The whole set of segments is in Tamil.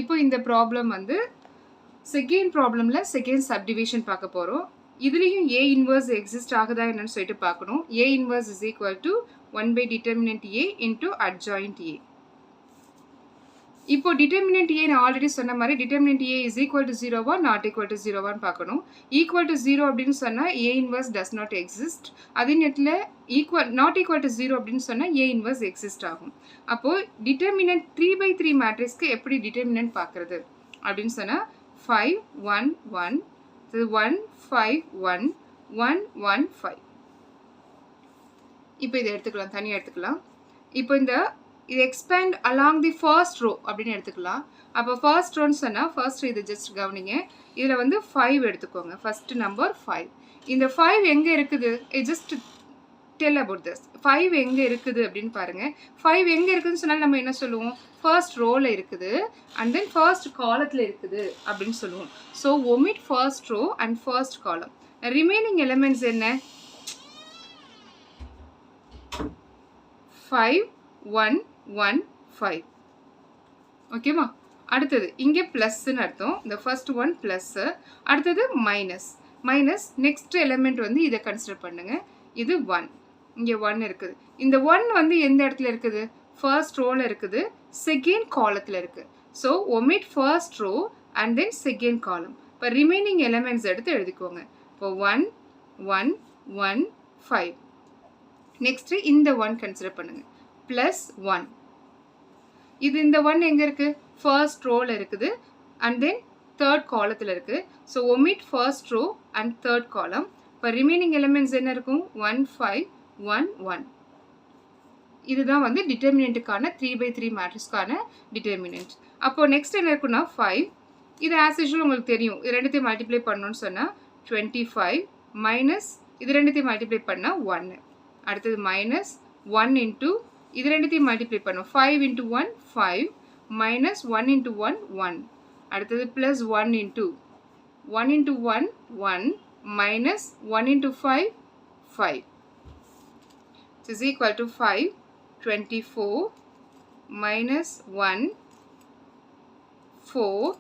இப்போ இந்த ப்ராப்ளம் வந்து செகண்ட் ப்ராப்ளமில் செகண்ட் சப்டிவிஷன் பார்க்க போகிறோம். இதுலேயும் ஏ இன்வர்ஸ் எக்ஸிஸ்ட் ஆகுதா என்னன்னு சொல்லிட்டு பார்க்கணும். A inverse is equal to 1 by determinant A into adjoint A. இப்போ டிட்டர்மினன்ட் ஏ நான் ஆல்ரெடி சொன்ன மாதிரி determinant A is equal to 0வா நாட் ஈக்குவல் டு 0வான்னு பார்க்கணும். ஈக்குவல் டு 0 அப்படின்னு சொன்னால் A inverse does not exist. அதே நேரத்தில் நாட் ஈக்குவல் டு 0 அப்படின்னு சொன்னால் ஏ இன்வர்ஸ் எக்ஸிஸ்ட் ஆகும். அப்போது டிட்டர்மினன்ட் 3/3 மேட்ரிக்ஸ்க்கு எப்படி டிட்டர்மினன்ட் பார்க்குறது அப்படின்னு சொன்னால் 5 1 1 1 5 1 1 1 5. இப்போ இதை எடுத்துக்கலாம், தனியாக எடுத்துக்கலாம். இப்போ இது expand along the first row அப்படின்னு எடுத்துக்கலாம். அப்போ ஃபர்ஸ்ட் ரோன்னு சொன்னால் ஃபர்ஸ்ட் இது ஜஸ்ட் கவனிங்க. இதில் வந்து 5 எடுத்துக்கோங்க. First number 5. இந்த 5 எங்கே இருக்குது? Just tell about this. 5 எங்கே இருக்குது அப்படின்னு பாருங்கள். 5 எங்கே இருக்குதுன்னு சொன்னால் நம்ம என்ன சொல்லுவோம்? ஃபர்ஸ்ட் ரோவில் இருக்குது அண்ட் தென் ஃபர்ஸ்ட் காலத்தில் இருக்குது அப்படின்னு சொல்லுவோம். So omit first row and first column. Remaining elements என்ன? 5 1 1 5. ஓகேவா? அடுத்தது இங்கே ப்ளஸ்ன்னு அர்த்தம். இந்த ஃபர்ஸ்ட் ஒன் ப்ளஸ்ஸு, அடுத்தது மைனஸ். நெக்ஸ்ட் எலிமெண்ட் வந்து இதை கன்சிடர் பண்ணுங்க. இது 1. இங்கே 1 இருக்குது. இந்த 1 வந்து எந்த இடத்துல இருக்குது? ஃபர்ஸ்ட் ரோவில் இருக்குது, செகண்ட் காலத்தில் இருக்குது. So omit first row and then second column. இப்போ ரிமைனிங் எலிமெண்ட்ஸ் எடுத்து எழுதிக்கோங்க. இப்போ 1 1 1 5. நெக்ஸ்ட்டு இந்த 1 கன்சிடர் பண்ணுங்கள். ப்ளஸ் 1. இந்த 1 எங்கே இருக்குது? ஃபர்ஸ்ட் ரோவில் இருக்குது அண்ட் தென் தேர்ட் காலத்தில் இருக்குது. So omit first row and third column. இப்போ ரிமைனிங் எலிமெண்ட்ஸ் என்ன இருக்கும்? 1 5 1 1. இதுதான் வந்து டிட்டர்மினண்ட்டுக்கான 3/3 மேட்ரிக்ஸ்க்கான டிட்டர்மினண்ட். அப்போது நெக்ஸ்ட் என்ன இருக்குன்னா 5. இது ஆஸ் யூஷுவல் உங்களுக்கு தெரியும். இது ரெண்டுத்தையும் மல்டிப்ளை பண்ணணும்னு சொன்னால் 25 மைனஸ் இது ரெண்டுத்தையும் மல்டிப்ளை பண்ணால் 1. அடுத்தது மைனஸ் 1 இன்ட்டு இது ரெண்டுத்தையும் மல்டிப்ளை பண்ணும். 5 இன்ட்டு 1 5 மைனஸ் 1 இன்ட்டு 1 1. அடுத்தது plus 1 into 1 into 1 1 minus 1 into 5 5. Is equal to 5 24 minus 1 4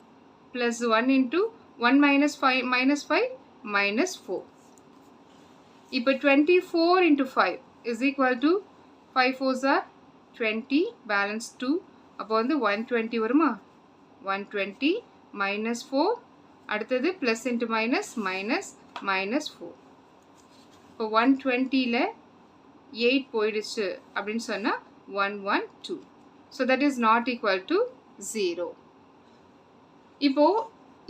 plus 1 into 1 minus 5 minus 4. இப்போ 24 into 5 is equal to 5 4s are 20, balance 2. அப்போ வந்து 120 வருமா? 120 minus 4. அடுத்தது plus into minus minus minus 4. இப்போ 120ல 8 போயிடுச்சு அப்படின்னு சொன்னால் 112. So that is not equal to 0. இப்போது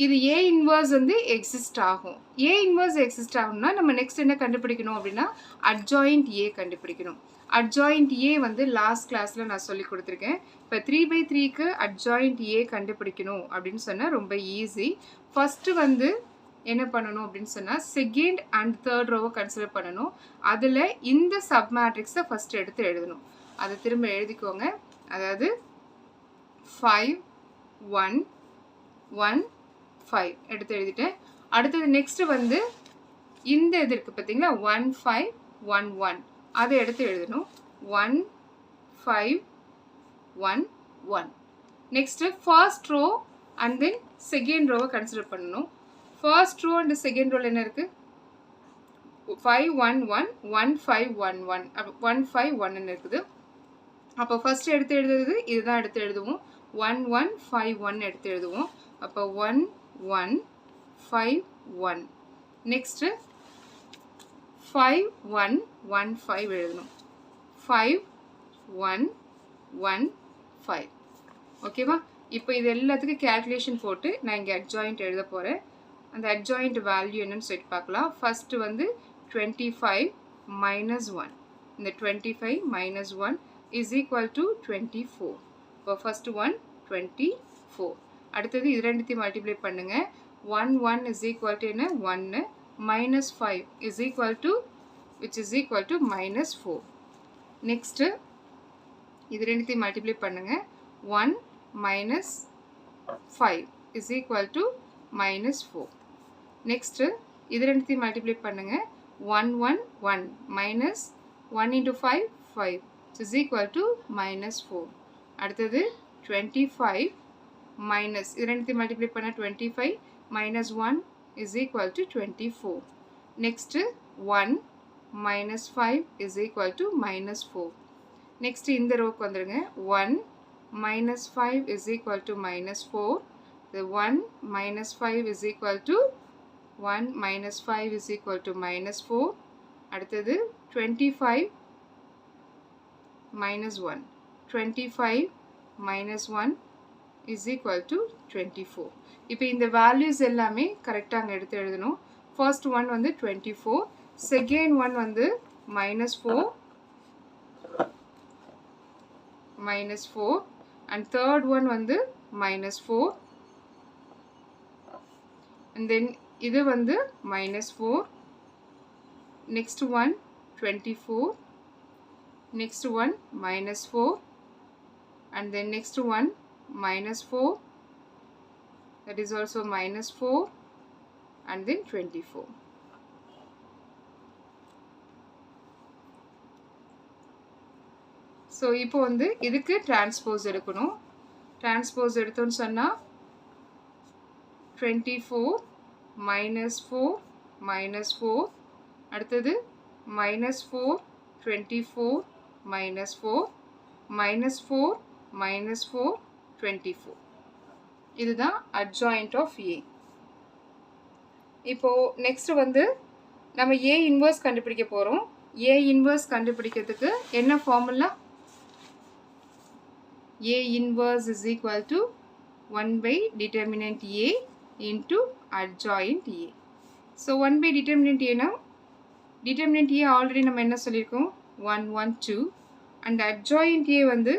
இது ஏ இன்வர்ஸ் வந்து எக்ஸிஸ்ட் ஆகும். ஏ இன்வர்ஸ் எக்ஸிஸ்ட் ஆகும்னா நம்ம நெக்ஸ்ட் என்ன கண்டுபிடிக்கணும் அப்படின்னா அட்ஜாயிண்ட் ஏ கண்டுபிடிக்கணும். அட்ஜாயிண்ட் ஏ வந்து லாஸ்ட் கிளாஸில் நான் சொல்லி கொடுத்துருக்கேன். இப்போ 3/3க்கு அட்ஜாயிண்ட் ஏ கண்டுபிடிக்கணும் அப்படின்னு சொன்னால் ரொம்ப ஈஸி. ஃபஸ்ட்டு வந்து என்ன பண்ணணும் அப்படின்னு சொன்னால் செகண்ட் அண்ட் தேர்ட் ரோவை கன்சிடர் பண்ணணும். அதில் இந்த சப் மேட்ரிக்ஸை ஃபஸ்ட்டு எடுத்து எழுதணும். அதை திரும்ப எழுதிக்கோங்க. அதாவது 5 1 1 5 எடுத்து எழுதிட்டேன். அடுத்தது நெக்ஸ்ட்டு வந்து இந்த இது இருக்குது பார்த்தீங்களா 1 5 1 1 அதை எடுத்து எழுதணும். 1 5 1 1. Next first row and then second ரோவை கன்சிடர் பண்ணணும். ஃபர்ஸ்ட் ரோ அண்ட் செகண்ட் ரோவில் என்ன இருக்குது? 5 1 1 1 5 1 1 1 5 1ன்னு இருக்குது. அப்போ ஃபர்ஸ்ட் எடுத்து எழுதுறது இதுதான் எடுத்து எழுதுவோம். 1 1 5 1 எடுத்து எழுதுவோம். அப்போ 1 1 5 1. நெக்ஸ்ட்டு 5 1 1 5 எழுதணும். 5 1 1 5. ஓகேவா? இப்போ இது எல்லாத்துக்கும் கேல்குலேஷன் போட்டு நான் இங்கே அட்ஜாயிண்ட் எழுத போகிறேன். அந்த அட்ஜாயிண்ட் வேல்யூ என்னன்னு சொல்லிட்டு பார்க்கலாம். ஃபஸ்ட்டு வந்து 25 மைனஸ் 1. இந்த 25 மைனஸ் 1 இஸ் ஈக்குவல் டு 24. இப்போ ஃபஸ்ட்டு 1 24. அடுத்தது இது ரெண்டுத்தையும் மல்டிப்ளை பண்ணுங்கள். 1 1 இஸ் ஈக்குவல் டு என்ன? 1 minus 5 is equal to which is equal to minus 4. Next இது ரெண்டுத்தையும் மல்டிப்ளை பண்ணுங்க. 1 minus 5 is equal to minus 4. Next இது ரெண்டுத்தையும் மல்டிப்ளை பண்ணுங்க. 1 1 1 minus 1 into 5 5 is equal to minus 4. அடுத்தது 25 minus இது ரெண்டுத்தையும் multiply பண்ணா 25 minus 1 is equal to 24. Next 1 minus 5 is equal to minus 4. Next இந்த ரோக்கு வந்துருங்க 1 minus 5 is equal to minus 4. The 1 minus 5 is equal to 1 minus 5 is equal to minus 4. அடுத்தது 25 minus 1. 25 minus 1 is equal to 24. இப்போ இந்த values எல்லாமே கரெக்டாக அங்கே எடுத்து எழுதணும். First one வந்து 24. Second one வந்து minus 4. Minus 4. And third one வந்து minus 4. And then இது வந்து minus 4. Next one 24. Next one minus 4. And then next one minus 4. That is also minus 4. And then 24. So இப்போ வந்து இதுக்கு transpose எடுக்கணும். Transpose எடுத்தோன்னு சொன்னா 24 minus 4 minus 4. அடுத்தது minus 4 24 minus 4 minus 4 minus 4 24. இதுதான் adjoint of A. இப்போ next வந்து நம்ம A inverse கண்டுபிடிக்க போறோம். A inverse கண்டுபிடிக்கிறதுக்கு என்ன formula? A inverse is equal to 1 by determinant A into adjoint A. So 1 by determinant A now, determinant A already நம்ம என்ன சொல்லிருக்கோம்? 1 1 2. and adjoint A வந்து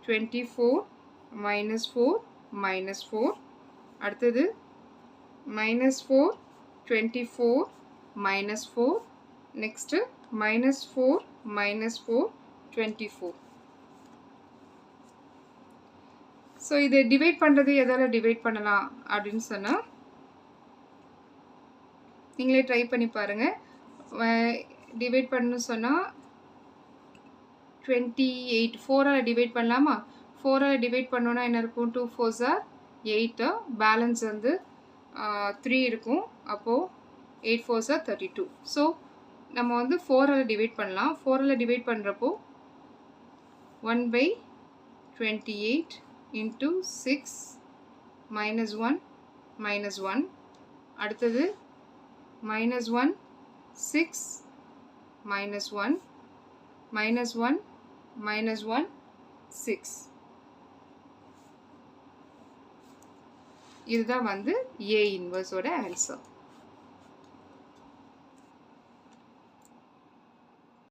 24 minus 4 minus 4. அடுத்தது minus 4 24 minus 4. next minus 4 minus 4 24. so இதை டிவைட் பண்ணுறது எதால டிவைட் பண்ணலாம் அப்படின்னு சொன்னால் நீங்களே ட்ரை பண்ணி பாருங்கள். டிவைட் பண்ணணும்னு சொன்னால் 28 4ஆல் டிவைட் பண்ணலாமா? 4ஆல் டிவைட் பண்ணோன்னா என்ன இருக்கும்? 2 4s are 8. பேலன்ஸ் வந்து 3 இருக்கும். அப்போது 8 4s are 32. ஸோ நம்ம வந்து 4ஆல் டிவைட் பண்ணலாம். 4ஆல் டிவைட் பண்ணுறப்போ 1 by 28 into 6 minus 1 minus 1. அடுத்தது minus 1 6 minus 1 minus 1 minus 1 6. இதுதான் வந்து A inverse ஓட ஆன்சர்.